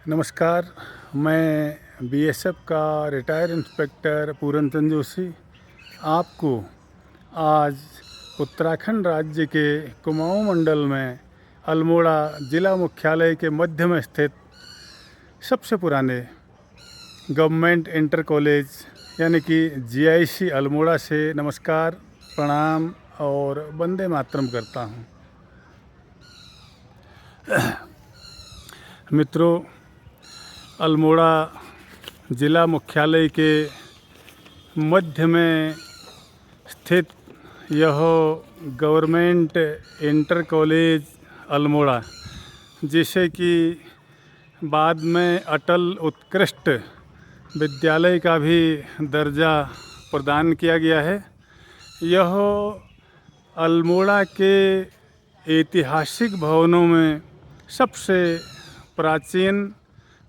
नमस्कार। मैं बीएसएफ का रिटायर इंस्पेक्टर पूरन चंद जोशी आपको आज उत्तराखंड राज्य के कुमाऊं मंडल में अल्मोड़ा ज़िला मुख्यालय के मध्य में स्थित सबसे पुराने गवर्नमेंट इंटर कॉलेज यानी कि जीआईसी अल्मोड़ा से नमस्कार, प्रणाम और वंदे मातरम करता हूँ। मित्रों, अल्मोड़ा ज़िला मुख्यालय के मध्य में स्थित यह गवर्नमेंट इंटर कॉलेज अल्मोड़ा, जिसे कि बाद में अटल उत्कृष्ट विद्यालय का भी दर्जा प्रदान किया गया है। यह अल्मोड़ा के ऐतिहासिक भवनों में सबसे प्राचीन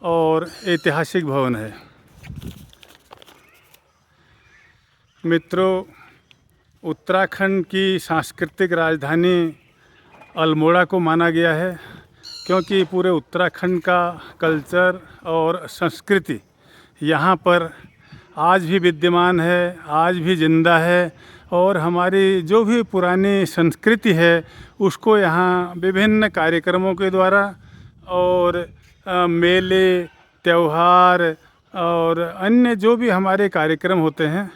और ऐतिहासिक भवन है। मित्रों, उत्तराखंड की सांस्कृतिक राजधानी अल्मोड़ा को माना गया है, क्योंकि पूरे उत्तराखंड का कल्चर और संस्कृति यहाँ पर आज भी विद्यमान है, आज भी जिंदा है। और हमारी जो भी पुरानी संस्कृति है उसको यहाँ विभिन्न कार्यक्रमों के द्वारा और मेले, त्यौहार और अन्य जो भी हमारे कार्यक्रम होते हैं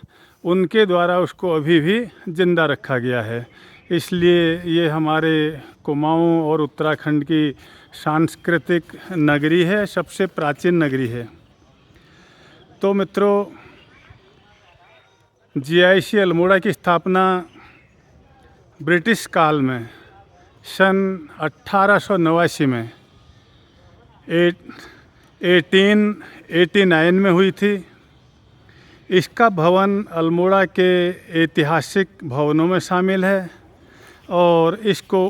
उनके द्वारा उसको अभी भी ज़िंदा रखा गया है। इसलिए ये हमारे कुमाऊं और उत्तराखंड की सांस्कृतिक नगरी है, सबसे प्राचीन नगरी है। तो मित्रों, जीआईसी अल्मोड़ा की स्थापना ब्रिटिश काल में सन 1889 में 1889 में हुई थी। इसका भवन अल्मोड़ा के ऐतिहासिक भवनों में शामिल है और इसको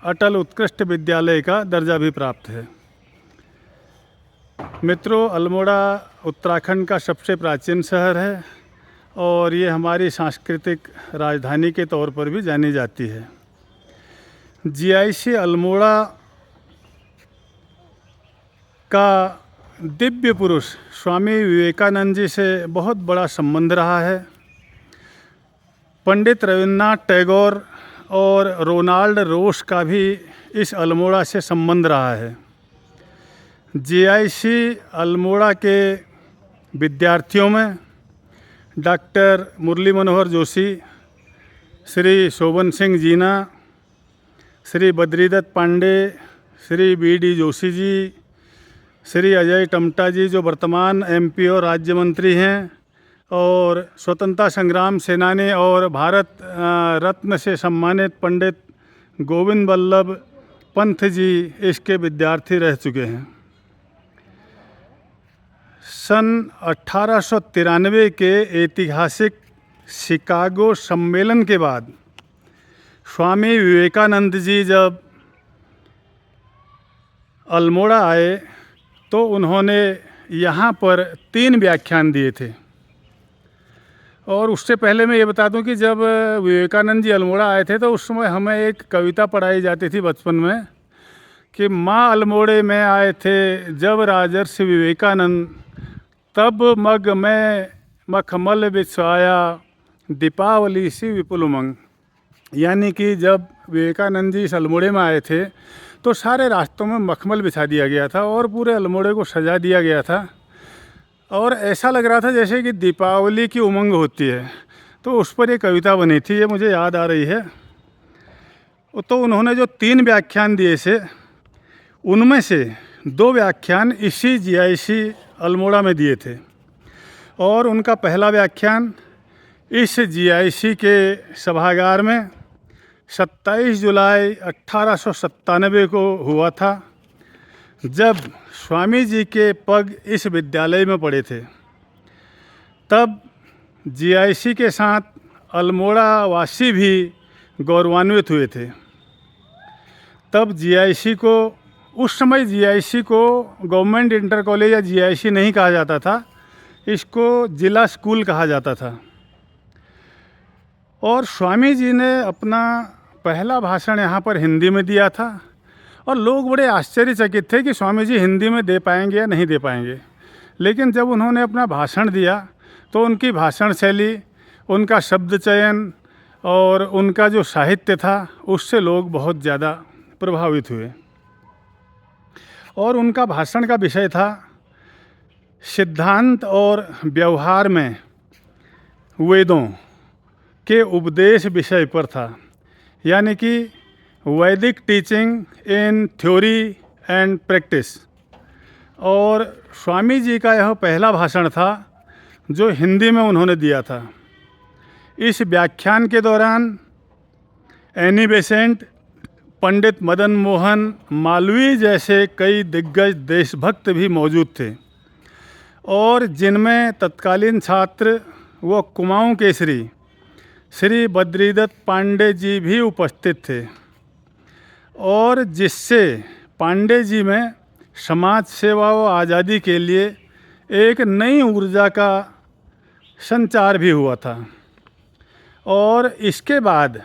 अटल उत्कृष्ट विद्यालय का दर्जा भी प्राप्त है। मित्रों, अल्मोड़ा उत्तराखंड का सबसे प्राचीन शहर है और ये हमारी सांस्कृतिक राजधानी के तौर पर भी जानी जाती है। जीआईसी अल्मोड़ा का दिव्य पुरुष स्वामी विवेकानंद जी से बहुत बड़ा संबंध रहा है। पंडित रविन्द्रनाथ टैगोर और रोनाल्ड रोस का भी इस अल्मोड़ा से संबंध रहा है। जीआईसी अल्मोड़ा के विद्यार्थियों में डॉक्टर मुरली मनोहर जोशी, श्री शोभन सिंह जीना, श्री बद्रीदत्त पांडे, श्री बीडी जोशी जी, श्री अजय टमटा जी जो वर्तमान एमपी और राज्य मंत्री हैं, और स्वतंत्रता संग्राम सेनानी और भारत रत्न से सम्मानित पंडित गोविंद बल्लभ पंत जी इसके विद्यार्थी रह चुके हैं। सन 1893 के ऐतिहासिक शिकागो सम्मेलन के बाद स्वामी विवेकानंद जी जब अल्मोड़ा आए तो उन्होंने यहाँ पर 3 व्याख्यान दिए थे। और उससे पहले मैं ये बता दूं कि जब विवेकानंद जी अल्मोड़ा आए थे तो उस समय हमें एक कविता पढ़ाई जाती थी बचपन में कि माँ अल्मोड़े में आए थे जब राजर्षि विवेकानंद, तब मग में मखमल बिछाया दीपावली सी विपुल उमंग। यानी कि जब विवेकानंद जी इस अल्मोड़े में आए थे तो सारे रास्तों में मखमल बिछा दिया गया था और पूरे अल्मोड़े को सजा दिया गया था और ऐसा लग रहा था जैसे कि दीपावली की उमंग होती है। तो उस पर एक कविता बनी थी, ये मुझे याद आ रही है। तो उन्होंने जो 3 व्याख्यान दिए थे उनमें से 2 व्याख्यान इसी जीआईसी अल्मोड़ा में दिए थे और उनका पहला व्याख्यान इस जीआईसी के सभागार में 27 जुलाई 1897 को हुआ था, जब स्वामी जी के पग इस विद्यालय में पड़े थे। तब जीआईसी के साथ अल्मोड़ा वासी भी गौरवान्वित हुए थे। तब जीआईसी को, उस समय जीआईसी को गवर्नमेंट इंटर कॉलेज या जीआईसी नहीं कहा जाता था, इसको जिला स्कूल कहा जाता था। और स्वामी जी ने अपना पहला भाषण यहाँ पर हिंदी में दिया था और लोग बड़े आश्चर्यचकित थे कि स्वामी जी हिंदी में दे पाएंगे या नहीं दे पाएंगे। लेकिन जब उन्होंने अपना भाषण दिया तो उनकी भाषण शैली, उनका शब्द चयन और उनका जो साहित्य था उससे लोग बहुत ज़्यादा प्रभावित हुए। और उनका भाषण का विषय था सिद्धांत और व्यवहार में वेदों के उपदेश विषय पर था, यानी कि वैदिक teaching in theory and practice. और स्वामी जी का यह पहला भाषण था जो हिंदी में उन्होंने दिया था। इस व्याख्यान के दौरान एनी बेसेंट, पंडित मदन मोहन मालवीय जैसे कई दिग्गज देशभक्त भी मौजूद थे, और जिनमें तत्कालीन छात्र व कुमाऊं केसरी श्री बद्रीदत्त पांडे जी भी उपस्थित थे, और जिससे पांडे जी में समाज सेवा व आज़ादी के लिए एक नई ऊर्जा का संचार भी हुआ था। और इसके बाद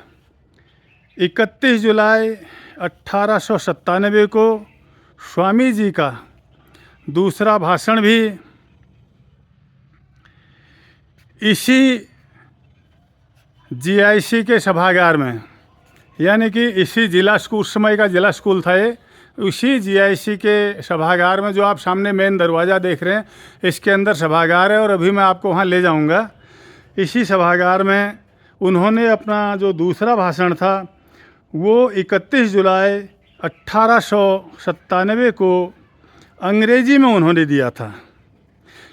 31 जुलाई 1897 को स्वामी जी का दूसरा भाषण भी इसी जीआईसी के सभागार में, यानी कि इसी जिला स्कूल, उस समय का जिला स्कूल था ये, उसी जीआईसी के सभागार में, जो आप सामने मेन दरवाज़ा देख रहे हैं, इसके अंदर सभागार है और अभी मैं आपको वहाँ ले जाऊँगा। इसी सभागार में उन्होंने अपना जो दूसरा भाषण था वो 31 जुलाई 1897 को अंग्रेजी में उन्होंने दिया था,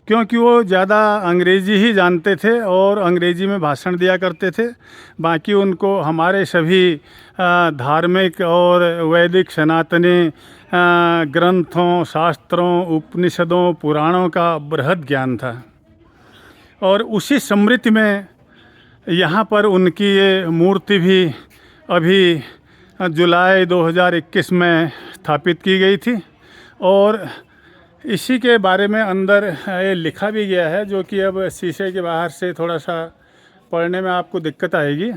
क्योंकि वो ज़्यादा अंग्रेजी ही जानते थे और अंग्रेजी में भाषण दिया करते थे। बाकी उनको हमारे सभी धार्मिक और वैदिक सनातनी ग्रंथों, शास्त्रों, उपनिषदों, पुराणों का बृहद ज्ञान था। और उसी स्मृति में यहाँ पर उनकी ये मूर्ति भी अभी जुलाई 2021 में स्थापित की गई थी। और इसी के बारे में अंदर ये लिखा भी गया है, जो कि अब शीशे के बाहर से थोड़ा सा पढ़ने में आपको दिक्कत आएगी,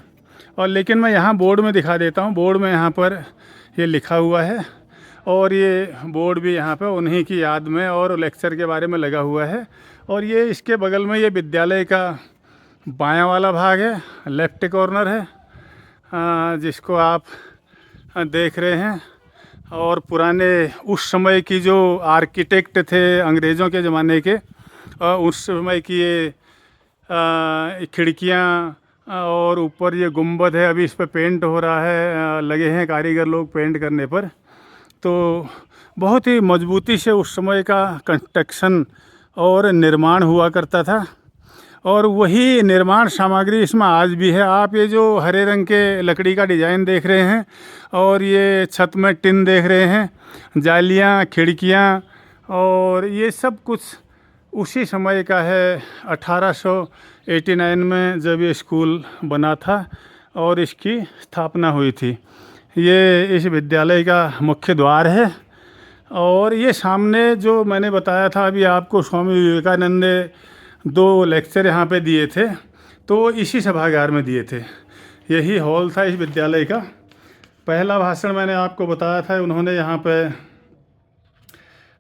और लेकिन मैं यहाँ बोर्ड में दिखा देता हूँ। बोर्ड में यहाँ पर ये लिखा हुआ है, और ये बोर्ड भी यहाँ पे उन्हीं की याद में और लेक्चर के बारे में लगा हुआ है। और ये इसके बगल में ये विद्यालय का बायां वाला भाग है, लेफ्ट कॉर्नर है, जिसको आप देख रहे हैं। और पुराने उस समय की जो आर्किटेक्ट थे अंग्रेज़ों के ज़माने के, उस समय की ये खिड़कियाँ और ऊपर ये गुंबद है, अभी इस पर पेंट हो रहा है, लगे हैं कारीगर लोग पेंट करने पर। तो बहुत ही मजबूती से उस समय का कंस्ट्रक्शन और निर्माण हुआ करता था, और वही निर्माण सामग्री इसमें आज भी है। आप ये जो हरे रंग के लकड़ी का डिज़ाइन देख रहे हैं, और ये छत में टिन देख रहे हैं, जालियाँ, खिड़कियाँ, और ये सब कुछ उसी समय का है। 1889 में जब ये स्कूल बना था और इसकी स्थापना हुई थी। ये इस विद्यालय का मुख्य द्वार है। और ये सामने जो मैंने बताया था अभी आपको, स्वामी विवेकानंद ने 2 लेक्चर यहाँ पे दिए थे, तो इसी सभागार में दिए थे। यही हॉल था इस विद्यालय का। पहला भाषण मैंने आपको बताया था, उन्होंने यहाँ पे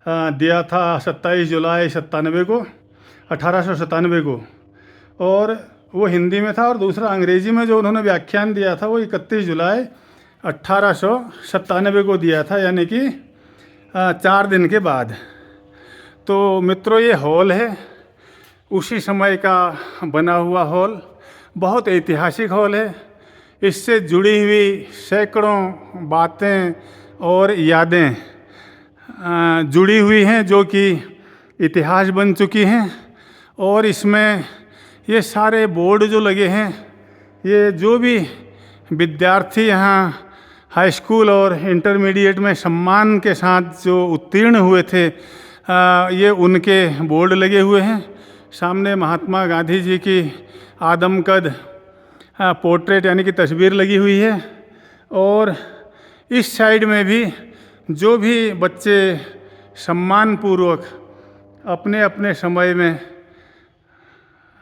दिया था 27 जुलाई 1897 को, और वो हिंदी में था। और दूसरा अंग्रेजी में जो उन्होंने व्याख्यान दिया था वो 31 जुलाई 1897 को दिया था, यानी कि 4 दिन के बाद। तो मित्रों, ये हॉल है, उसी समय का बना हुआ हॉल, बहुत ऐतिहासिक हॉल है। इससे जुड़ी हुई सैकड़ों बातें और यादें जुड़ी हुई हैं, जो कि इतिहास बन चुकी हैं। और इसमें ये सारे बोर्ड जो लगे हैं, ये जो भी विद्यार्थी यहाँ हाई स्कूल और इंटरमीडिएट में सम्मान के साथ जो उत्तीर्ण हुए थे, ये उनके बोर्ड लगे हुए हैं। सामने महात्मा गांधी जी की आदमकद पोर्ट्रेट यानी कि तस्वीर लगी हुई है। और इस साइड में भी जो भी बच्चे सम्मानपूर्वक अपने अपने समय में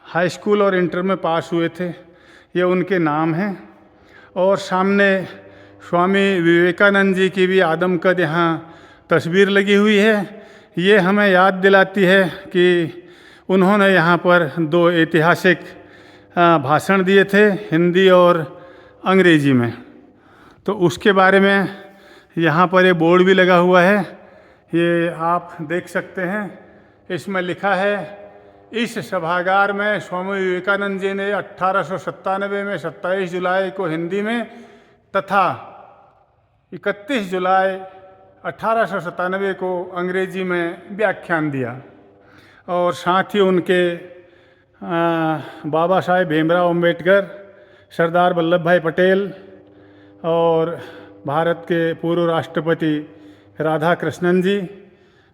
हाई स्कूल और इंटर में पास हुए थे, ये उनके नाम हैं। और सामने स्वामी विवेकानंद जी की भी आदमकद यहाँ तस्वीर लगी हुई है। ये हमें याद दिलाती है कि उन्होंने यहाँ पर 2 ऐतिहासिक भाषण दिए थे, हिंदी और अंग्रेजी में। तो उसके बारे में यहाँ पर ये बोर्ड भी लगा हुआ है, ये आप देख सकते हैं। इसमें लिखा है, इस सभागार में स्वामी विवेकानंद जी ने 1897 में 27 जुलाई को हिंदी में तथा 31 जुलाई 1897 को अंग्रेजी में व्याख्यान दिया। और साथ ही उनके बाबा साहेब भीमराव अम्बेडकर, सरदार वल्लभ भाई पटेल और भारत के पूर्व राष्ट्रपति राधा कृष्णन जी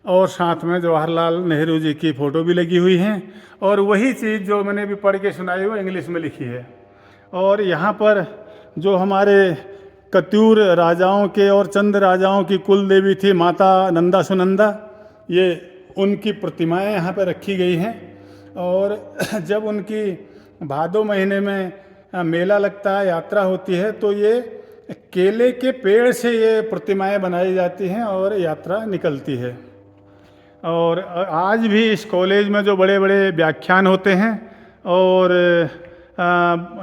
और साथ में जवाहरलाल नेहरू जी की फ़ोटो भी लगी हुई हैं। और वही चीज़ जो मैंने भी पढ़ के सुनाई वो इंग्लिश में लिखी है। और यहाँ पर जो हमारे कत्यूर राजाओं के और चंद राजाओं की कुल देवी थी माता नंदा सुनंदा, ये उनकी प्रतिमाएं यहाँ पर रखी गई हैं। और जब उनकी भादो महीने में मेला लगता है, यात्रा होती है, तो ये केले के पेड़ से ये प्रतिमाएं बनाई जाती हैं और यात्रा निकलती है। और आज भी इस कॉलेज में जो बड़े बड़े व्याख्यान होते हैं और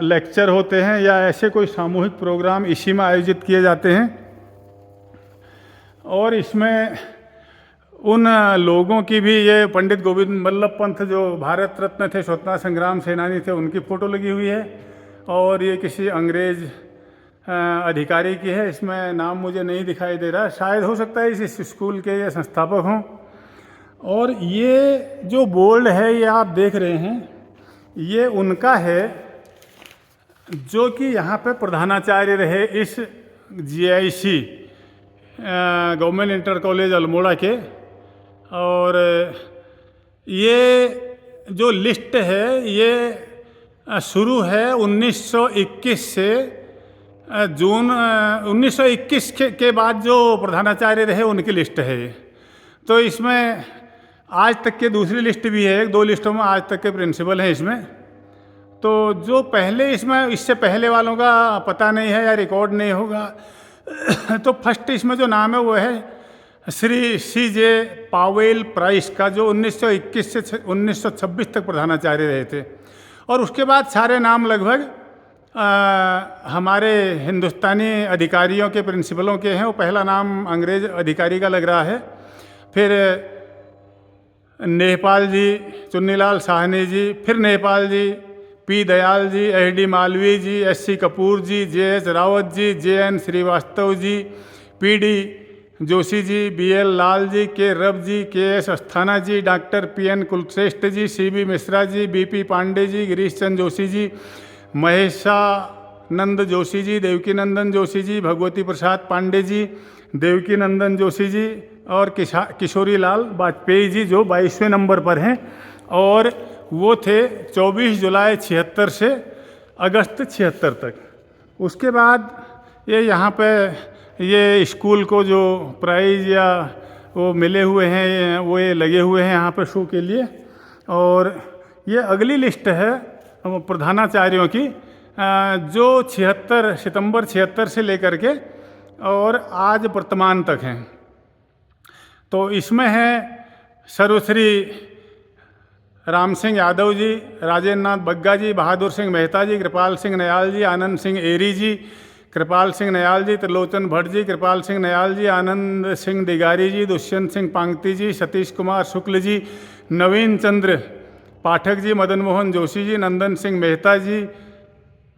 लेक्चर होते हैं या ऐसे कोई सामूहिक प्रोग्राम इसी में आयोजित किए जाते हैं। और इसमें उन लोगों की भी, ये पंडित गोविंद वल्लभ पंत जो भारत रत्न थे, स्वतंत्रता संग्राम सेनानी थे, उनकी फ़ोटो लगी हुई है। और ये किसी अंग्रेज अधिकारी की है, इसमें नाम मुझे नहीं दिखाई दे रहा, शायद हो सकता है इस स्कूल के ये संस्थापक हों। और ये जो बोर्ड है ये आप देख रहे हैं, ये उनका है जो कि यहाँ पे प्रधानाचार्य रहे इस GIC government inter college Almora के। और ये जो लिस्ट है ये शुरू है 1921 से जून 1921 के बाद जो प्रधानाचार्य रहे उनकी लिस्ट है ये। तो इसमें आज तक के दूसरी लिस्ट भी है, 2 लिस्टों में आज तक के प्रिंसिपल हैं इसमें। तो जो पहले इसमें, इससे पहले वालों का पता नहीं है या रिकॉर्ड नहीं होगा। तो फर्स्ट इसमें जो नाम है वो है श्री CJ पावेल प्राइस का, जो 1921 से 1926 तक प्रधानाचार्य रहे थे। और उसके बाद सारे नाम लगभग हमारे हिंदुस्तानी अधिकारियों के, प्रिंसिपलों के हैं। वो पहला नाम अंग्रेज अधिकारी का लग रहा है। फिर नेपाल जी, चुन्नीलाल साहनी जी, फिर नेपाल जी, P दयाल जी, HD मालवीय जी, SC कपूर जी, JS Rawat ji, JN Srivastava ji, PD Joshi ji, BL Lal ji, K रब जी, KS अस्थाना जी, डॉक्टर PN कुलश्रेष्ठ जी, CB मिश्रा जी, BP पांडे जी, गिरीश चंद जोशी जी, महेशानंद जोशी जी, देवकी नंदन जोशी जी, भगवती प्रसाद पांडे जी, देवकी नंदन जोशी जी और किशोरी लाल वाजपेयी जी, जो 22वें नंबर पर हैं। और वो थे 24 जुलाई 76 से अगस्त 76 तक। उसके बाद ये यहाँ पे ये स्कूल को जो प्राइज़ या वो मिले हुए हैं वो ये लगे हुए हैं यहाँ पे शो के लिए। और ये अगली लिस्ट है प्रधानाचार्यों की, जो 76 सितंबर 76 से लेकर के और आज वर्तमान तक हैं। तो इसमें है सर्वश्री राम सिंह यादव जी, राजेंद्र नाथ बग्गा जी, बहादुर सिंह मेहता जी, कृपाल सिंह नयाल जी, आनंद सिंह एरी जी, कृपाल सिंह नयाल जी, त्रिलोचन भट्ट जी, कृपाल सिंह नयाल जी, आनंद सिंह दिगारी जी, दुष्यंत सिंह पांगती जी, सतीश कुमार शुक्ल जी, नवीन चंद्र पाठक जी, मदन मोहन जोशी जी, नंदन सिंह मेहता जी,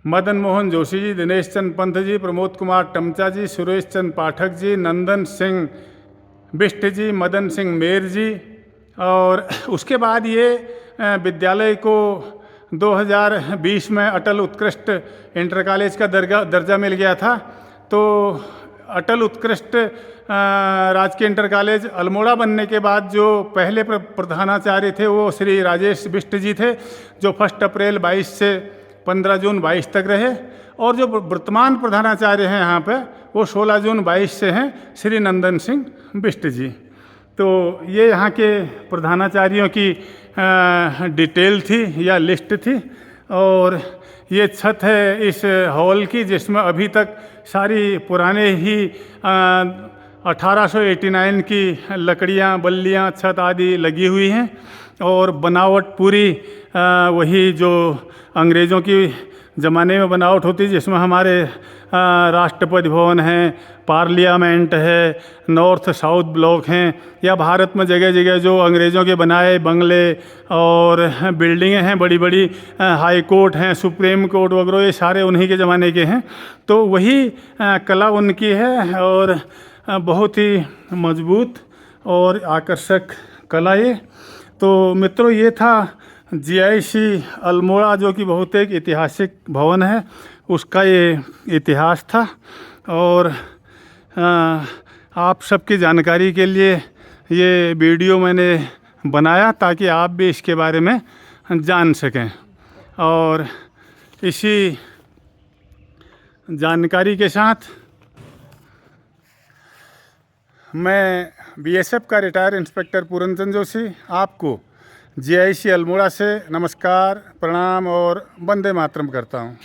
मदन मोहन जोशी जी, दिनेश चंद पंत जी, प्रमोद कुमार टमचा जी, सुरेश चंद पाठक जी, नंदन सिंह बिष्ट जी, मदन सिंह मेर जी। और उसके बाद ये विद्यालय को 2020 में अटल उत्कृष्ट इंटर कॉलेज का दर्जा मिल गया था। तो अटल उत्कृष्ट राजकीय इंटर कॉलेज अल्मोड़ा बनने के बाद जो पहले प्रधानाचार्य थे वो श्री राजेश बिष्ट जी थे, जो 1 अप्रैल 22 से 15 जून 22 तक रहे। और जो वर्तमान प्रधानाचार्य हैं यहाँ पे वो 16 जून 22 से हैं श्री नंदन सिंह बिष्ट जी। तो ये यहाँ के प्रधानाचार्यों की डिटेल थी या लिस्ट थी। और ये छत है इस हॉल की, जिसमें अभी तक सारी पुराने ही 1889 की लकड़ियाँ, बल्लियाँ, छत आदि लगी हुई हैं और बनावट पूरी वही जो अंग्रेज़ों की ज़माने में बनावट होती, जिसमें हमारे राष्ट्रपति भवन हैं, पार्लियामेंट है, नॉर्थ साउथ ब्लॉक हैं, या भारत में जगह जगह जो अंग्रेज़ों के बनाए बंगले और बिल्डिंगें हैं बड़ी बड़ी, हाई कोर्ट हैं, सुप्रीम कोर्ट वगैरह, ये सारे उन्हीं के ज़माने के हैं। तो वही कला उनकी है और बहुत ही मजबूत और आकर्षक कला ये। तो मित्रों, ये था जीआईसी अल्मोड़ा, जो कि बहुत एक ऐतिहासिक भवन है, उसका ये इतिहास था। और आप सबकी जानकारी के लिए ये वीडियो मैंने बनाया ताकि आप भी इसके बारे में जान सकें। और इसी जानकारी के साथ मैं बीएसएफ का रिटायर्ड इंस्पेक्टर पूरनचंद जोशी आपको जीआईसी अल्मोड़ा से नमस्कार, प्रणाम और वंदे मातरम करता हूँ।